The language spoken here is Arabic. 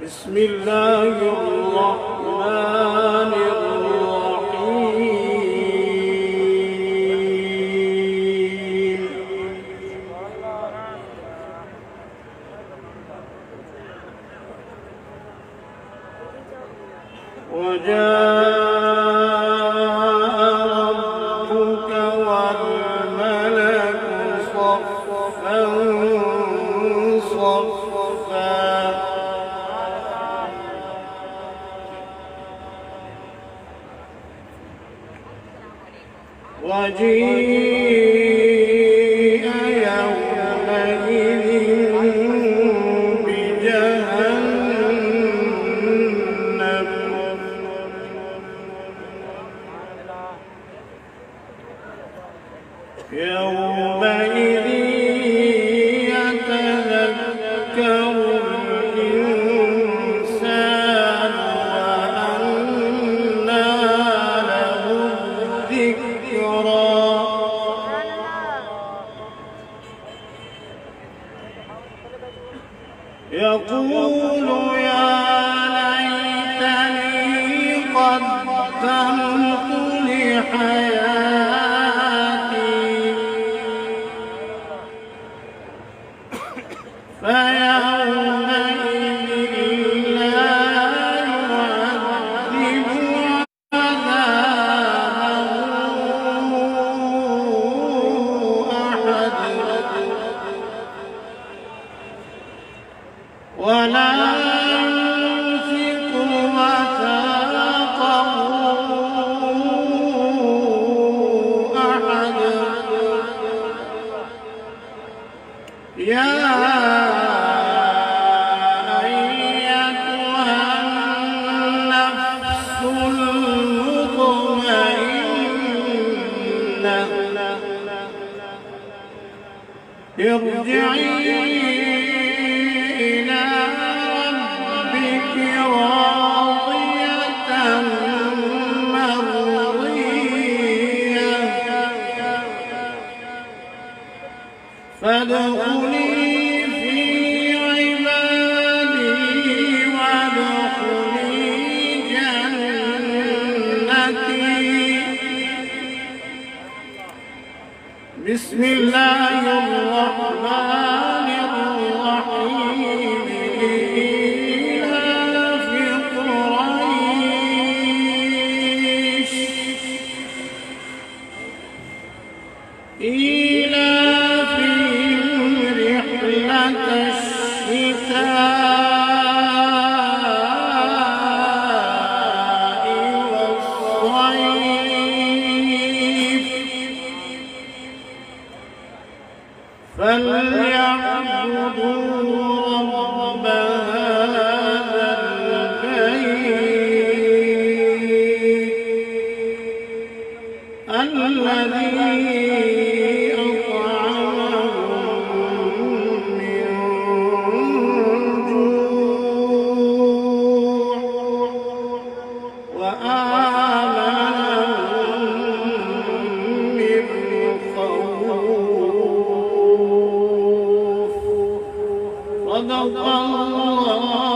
بسم الله الرحمن الرحيم وجاء ربك والملك صفا صفا وجيء يومئذ بجهنم يومئذ يتذكر الإنسان وأنى له الذكرى يقول يا ليتني قدمت لحياتي فيومئذ لا يعذب عذابه أحد ولا يوثق وثاقه أحد يا أيتها النفس المطمئنة ارجعي إلى ربك راضية مرضية فادخلي في عبادي وادخلي جنتي بسم الله الرحمن الرحيم إيلاف قريش إيلافهم رحلة الشتاء والصيف فليعبدوا رب هذا البيت الذي أطعمهم من جوع وآمنهم من خوف صدق الله